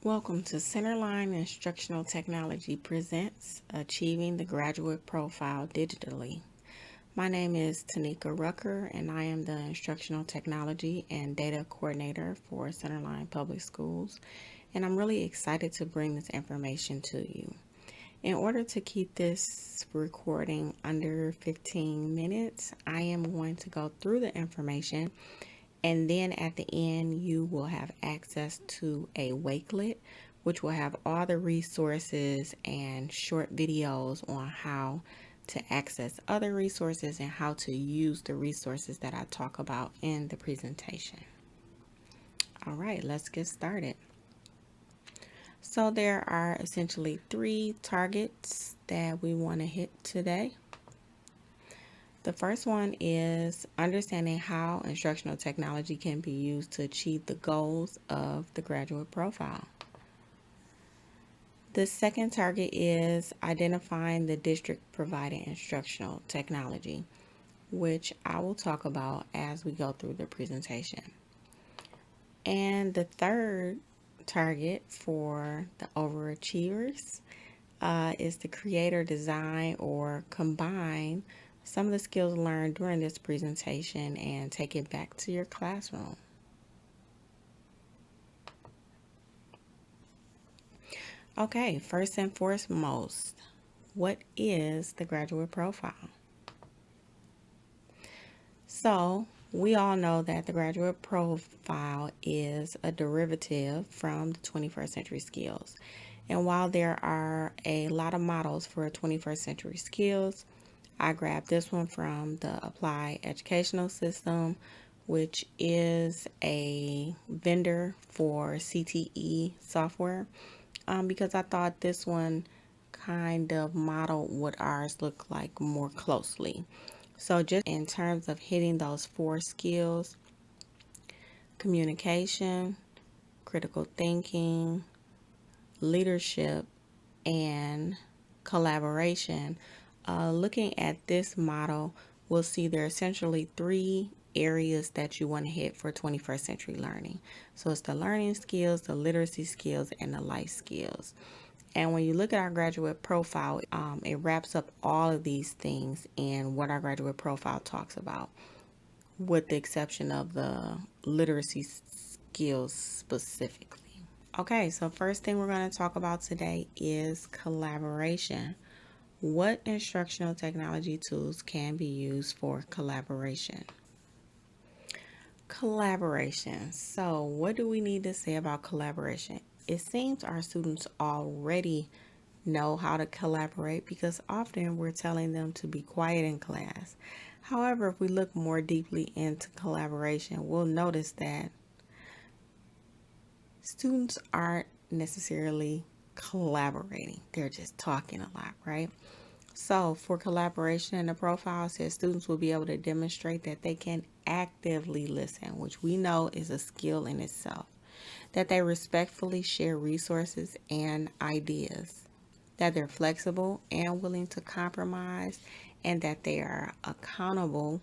Welcome to Centerline Instructional Technology presents Achieving the Graduate Profile Digitally. My name is Tanika Rucker, and I am the Instructional Technology and Data Coordinator for Centerline Public Schools, and I'm really excited to bring this information to you. In order to keep this recording under 15 minutes, I am going to go through the information, and then at the end you will have access to a Wakelet, which will have all the resources and short videos on how to access other resources and how to use the resources that I talk about in the presentation. All right, let's get started. So there are essentially 3 targets that we want to hit today. The first one is understanding how instructional technology can be used to achieve the goals of the graduate profile. The second target is identifying the district providing instructional technology, which I will talk about as we go through the presentation. And the third target for the overachievers is to create or design or combine some of the skills learned during this presentation and take it back to your classroom. Okay, first and foremost, what is the graduate profile? So, we all know that the graduate profile is a derivative from the 21st century skills. And while there are a lot of models for 21st century skills, I grabbed this one from the Applied Educational System, which is a vendor for CTE software, because I thought this one kind of modeled what ours look like more closely. So just in terms of hitting those 4 skills: communication, critical thinking, leadership, and collaboration, looking at this model, we'll see there are essentially 3 areas that you want to hit for 21st century learning. So it's the learning skills, the literacy skills, and the life skills. And when you look at our graduate profile, it wraps up all of these things in what our graduate profile talks about, with the exception of the literacy skills specifically. Okay, so first thing we're going to talk about today is collaboration. What instructional technology tools can be used for collaboration? Collaboration. So what do we need to say about collaboration? It seems our students already know how to collaborate because often we're telling them to be quiet in class. However, if we look more deeply into collaboration, we'll notice that students aren't necessarily collaborating. They're just talking a lot, right? So for collaboration in the profile, says students will be able to demonstrate that they can actively listen, which we know is a skill in itself, that they respectfully share resources and ideas, that they're flexible and willing to compromise, and that they are accountable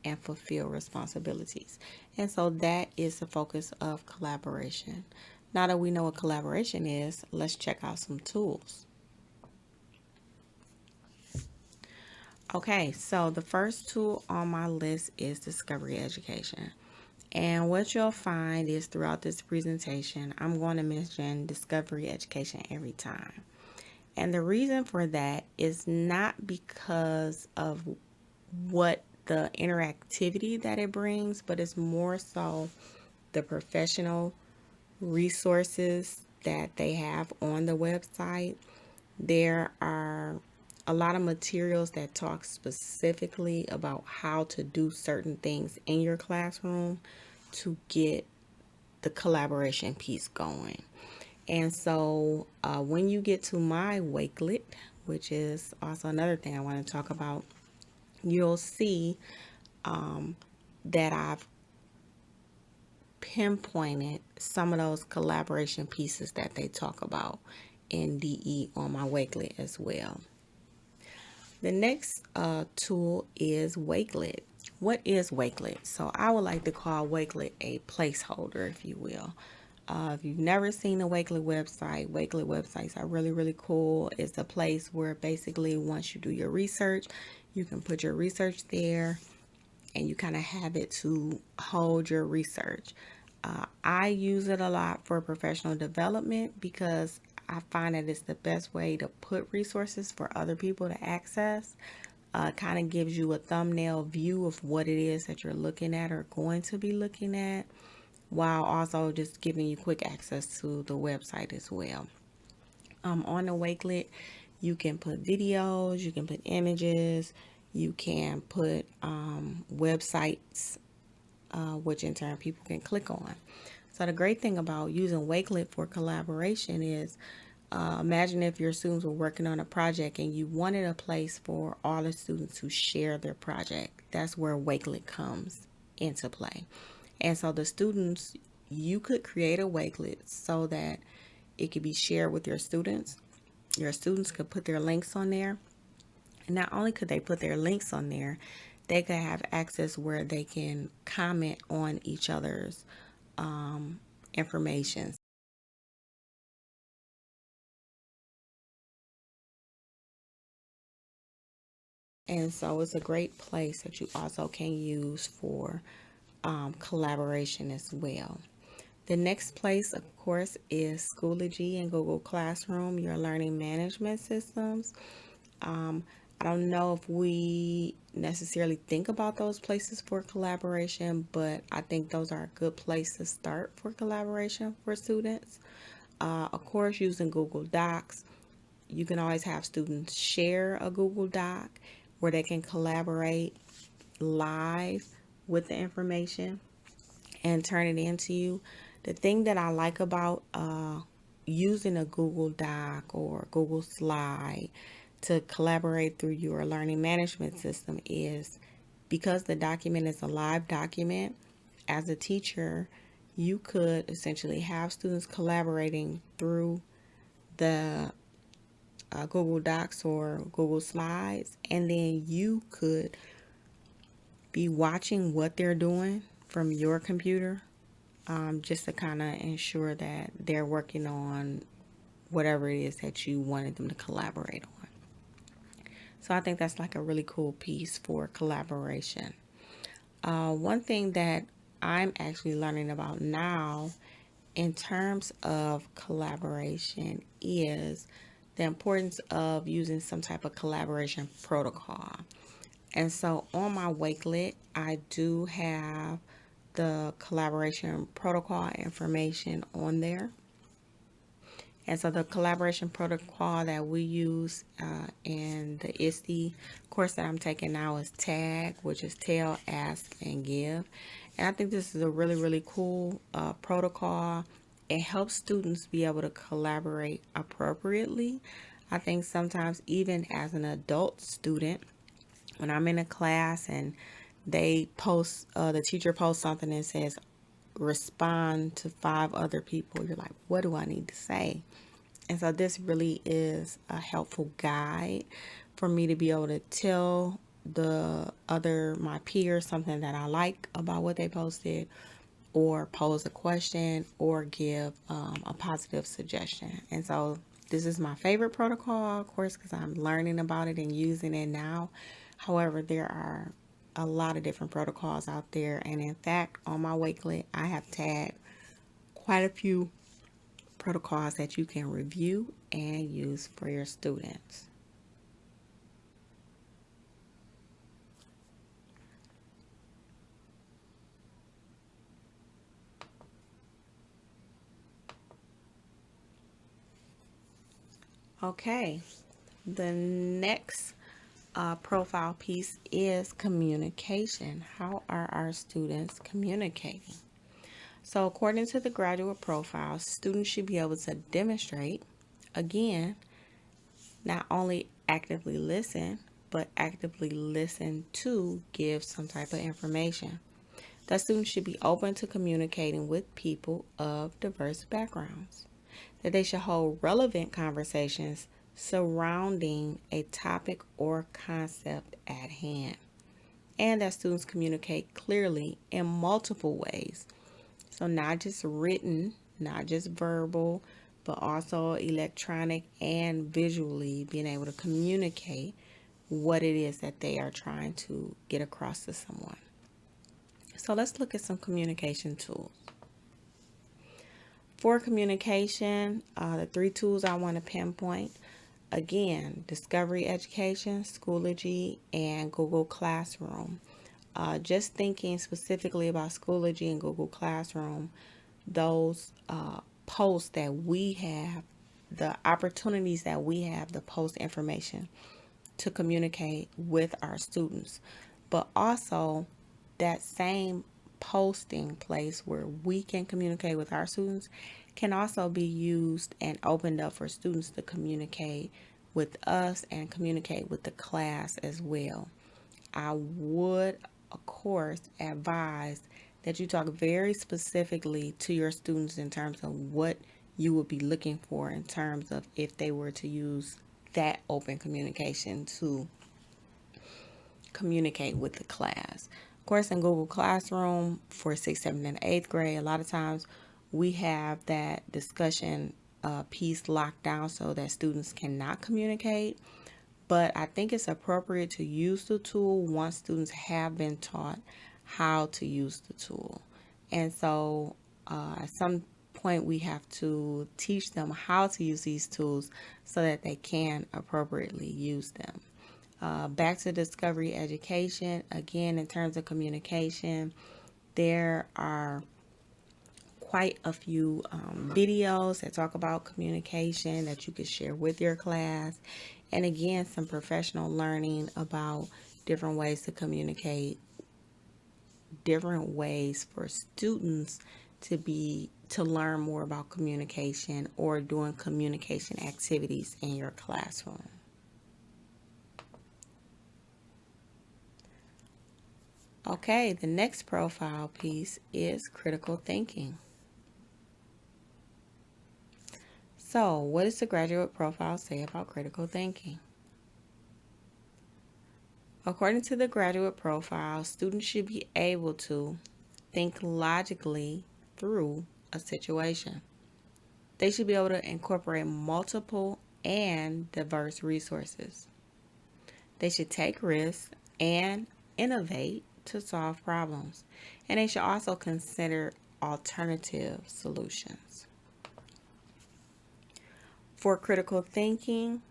and fulfill responsibilities. And so that is the focus of collaboration. Now that we know what collaboration is, let's check out some tools. Okay, so the first tool on my list is Discovery Education. And what you'll find is throughout this presentation, I'm going to mention Discovery Education every time. And the reason for that is not because of what the interactivity that it brings, but it's more so the professional resources that they have on the website. There are a lot of materials that talk specifically about how to do certain things in your classroom to get the collaboration piece going. And so when you get to my Wakelet, which is also another thing I want to talk about, you'll see that I've pinpointed some of those collaboration pieces that they talk about in DE on my Wakelet as well. The next tool is Wakelet. What is Wakelet? So I would like to call Wakelet a placeholder, if you will. If you've never seen a Wakelet websites are really, really cool. It's a place where basically once you do your research, you can put your research there and you kind of have it to hold your research. I use it a lot for professional development because I find that it's the best way to put resources for other people to access. Kind of gives you a thumbnail view of what it is that you're looking at or going to be looking at, while also just giving you quick access to the website as well. On the Wakelet, you can put videos, you can put images, you can put websites, which in turn people can click on. So the great thing about using Wakelet for collaboration is, imagine if your students were working on a project and you wanted a place for all the students to share their project. That's where Wakelet comes into play. And so the students, you could create a Wakelet so that it could be shared with your students. Your students could put their links on there. And not only could they put their links on there, they could have access where they can comment on each other's information. And so it's a great place that you also can use for collaboration as well. The next place, of course, is Schoology and Google Classroom, your learning management systems. I don't know if we necessarily think about those places for collaboration, but I think those are a good place to start for collaboration for students. Of course, using Google Docs, you can always have students share a Google Doc where they can collaborate live with the information and turn it into you. The thing that I like about using a Google Doc or Google Slide to collaborate through your learning management system is because the document is a live document. As a teacher, you could essentially have students collaborating through the Google Docs or Google Slides, and then you could be watching what they're doing from your computer, just to kind of ensure that they're working on whatever it is that you wanted them to collaborate on. So I think that's like a really cool piece for collaboration. One thing that I'm actually learning about now in terms of collaboration is the importance of using some type of collaboration protocol. And so on my Wakelet, I do have the collaboration protocol information on there. And so the collaboration protocol that we use in the ISTE course that I'm taking now is TAG, which is Tell, Ask, and Give. And I think this is a really, really cool protocol. It helps students be able to collaborate appropriately. I think sometimes even as an adult student, when I'm in a class and they post, the teacher posts something and says, respond to 5 other people, you're like, what do I need to say? And so this really is a helpful guide for me to be able to tell my peers something that I like about what they posted, or pose a question, or give a positive suggestion. And so this is my favorite protocol, of course, because I'm learning about it and using it now. However, there are a lot of different protocols out there. And in fact, on my Wakelet, I have tagged quite a few protocols that you can review and use for your students. Okay, the next profile piece is communication. How are our students communicating? So according to the graduate profile, students should be able to demonstrate, again, not only actively listen, but actively listen to give some type of information. That students should be open to communicating with people of diverse backgrounds. That they should hold relevant conversations surrounding a topic or concept at hand. And that students communicate clearly in multiple ways. So not just written, not just verbal, but also electronic and visually being able to communicate what it is that they are trying to get across to someone. So let's look at some communication tools. For communication, the 3 tools I want to pinpoint, again, Discovery Education, Schoology, and Google Classroom. Just thinking specifically about Schoology and Google Classroom, those posts that we have, the opportunities that we have to post information to communicate with our students, but also that same posting place where we can communicate with our students can also be used and opened up for students to communicate with us and communicate with the class as well. I would, of course, advise that you talk very specifically to your students in terms of what you would be looking for in terms of if they were to use that open communication to communicate with the class. Of course, in Google Classroom for 6th, 7th, and 8th grade, a lot of times we have that discussion piece locked down so that students cannot communicate. But I think it's appropriate to use the tool once students have been taught how to use the tool. And so at some point we have to teach them how to use these tools so that they can appropriately use them. Back to Discovery Education, again, in terms of communication, there are quite a few videos that talk about communication that you could share with your class. And again, some professional learning about different ways to communicate, different ways for students to learn more about communication or doing communication activities in your classroom. Okay, the next profile piece is critical thinking. So, what does the graduate profile say about critical thinking? According to the graduate profile, students should be able to think logically through a situation. They should be able to incorporate multiple and diverse resources. They should take risks and innovate to solve problems. And they should also consider alternative solutions. For critical thinking,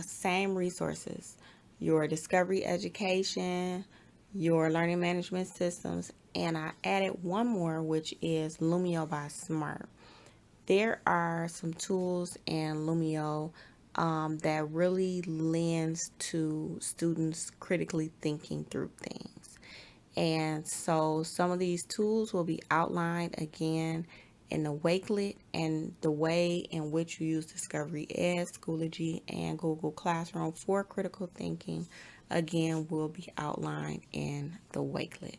same resources, your Discovery Education, your learning management systems, and I added one more, which is Lumio by Smart. There are some tools in Lumio that really lends to students critically thinking through things. And so some of these tools will be outlined again in the Wakelet, and the way in which you use Discovery Ed, Schoology, and Google Classroom for critical thinking, again, will be outlined in the Wakelet.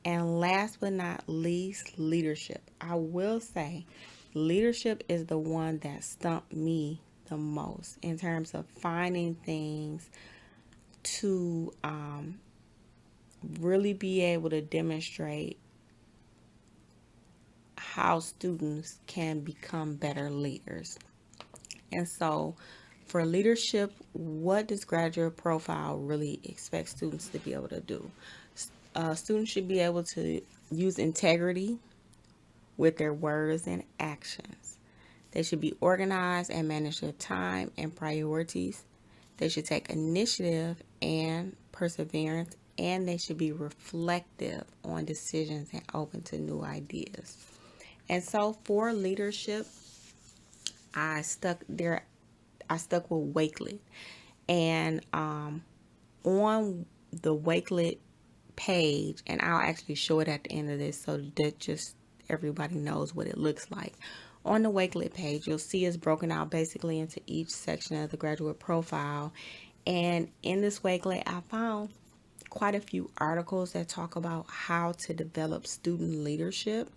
And last but not least, leadership. I will say leadership is the one that stumped me the most in terms of finding things to really be able to demonstrate how students can become better leaders. And so for leadership, what does graduate profile really expect students to be able to do? Students should be able to use integrity with their words and actions. They should be organized and manage their time and priorities. They should take initiative and perseverance, and they should be reflective on decisions and open to new ideas. And so for leadership, I stuck with Wakelet. And on the Wakelet page, and I'll actually show it at the end of this so that just everybody knows what it looks like. On the Wakelet page, you'll see it's broken out basically into each section of the graduate profile. And in this Wakelet, I found quite a few articles that talk about how to develop student leadership.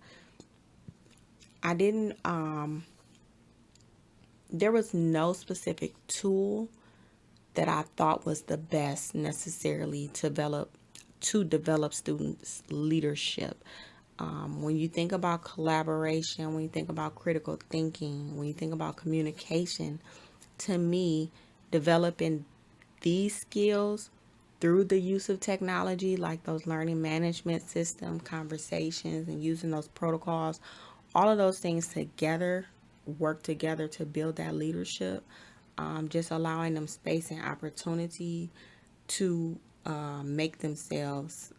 There was no specific tool that I thought was the best necessarily to develop students' leadership. When you think about collaboration, when you think about critical thinking, when you think about communication, to me, developing these skills through the use of technology, like those learning management system conversations and using those protocols, all of those things together work together to build that leadership. Just allowing them space and opportunity to make themselves,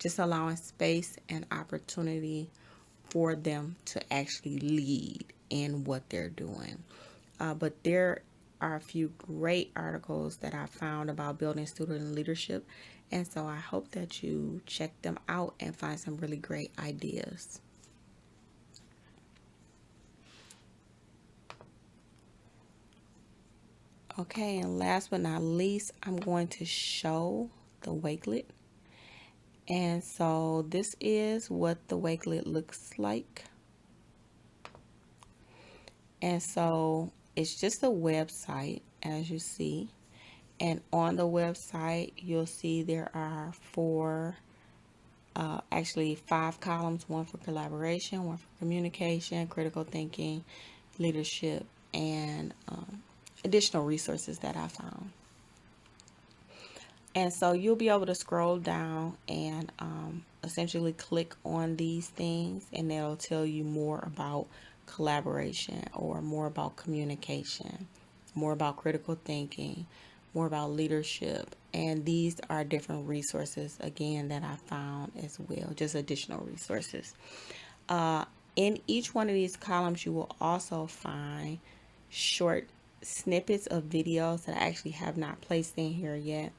just allowing space and opportunity for them to actually lead in what they're doing. But there are a few great articles that I found about building student leadership. And so I hope that you check them out and find some really great ideas. Okay, and last but not least, I'm going to show the Wakelet. And so this is what the Wakelet looks like. And so it's just a website, as you see. And on the website, you'll see there are actually 5 columns, one for collaboration, one for communication, critical thinking, leadership, and additional resources that I found. And so you'll be able to scroll down and essentially click on these things, and they'll tell you more about collaboration or more about communication, more about critical thinking, more about leadership. And these are different resources, again, that I found as well, just additional resources. In each one of these columns, you will also find short snippets of videos that I actually have not placed in here yet.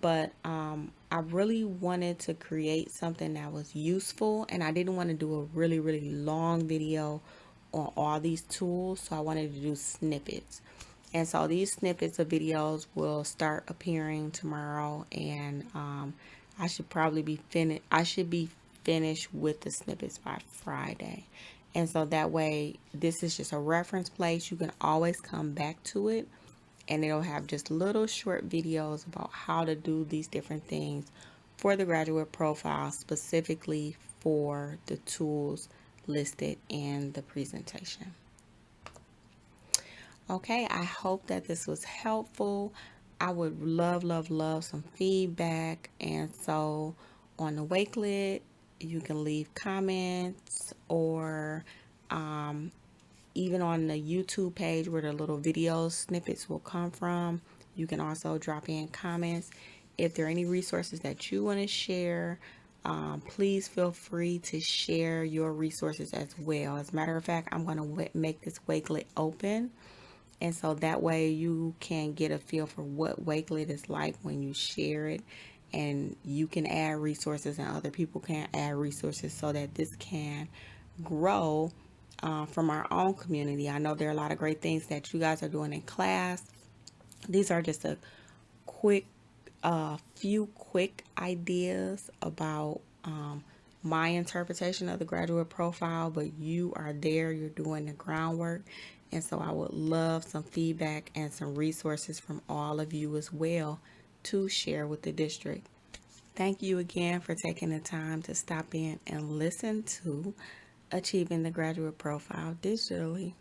But I really wanted to create something that was useful, and I didn't want to do a really, really long video on all these tools, so I wanted to do snippets. And so these snippets of videos will start appearing tomorrow, and I should probably be finished. I should be finished with the snippets by Friday. And so that way, this is just a reference place. You can always come back to it, and it'll have just little short videos about how to do these different things for the graduate profile, specifically for the tools listed in the presentation. Okay, I hope that this was helpful. I would love, love, love some feedback. And so on the Wakelet, you can leave comments, or even on the YouTube page where the little video snippets will come from, you can also drop in comments. If there are any resources that you want to share, please feel free to share your resources as well. As a matter of fact, I'm going to make this Wakelet open. And so that way you can get a feel for what Wakelet is like when you share it. And you can add resources and other people can add resources so that this can grow from our own community. I know there are a lot of great things that you guys are doing in class. These are just a few quick ideas about my interpretation of the graduate profile, but you are there, you're doing the groundwork. And so I would love some feedback and some resources from all of you as well to share with the district. Thank you again for taking the time to stop in and listen to Achieving the Graduate Profile Digitally.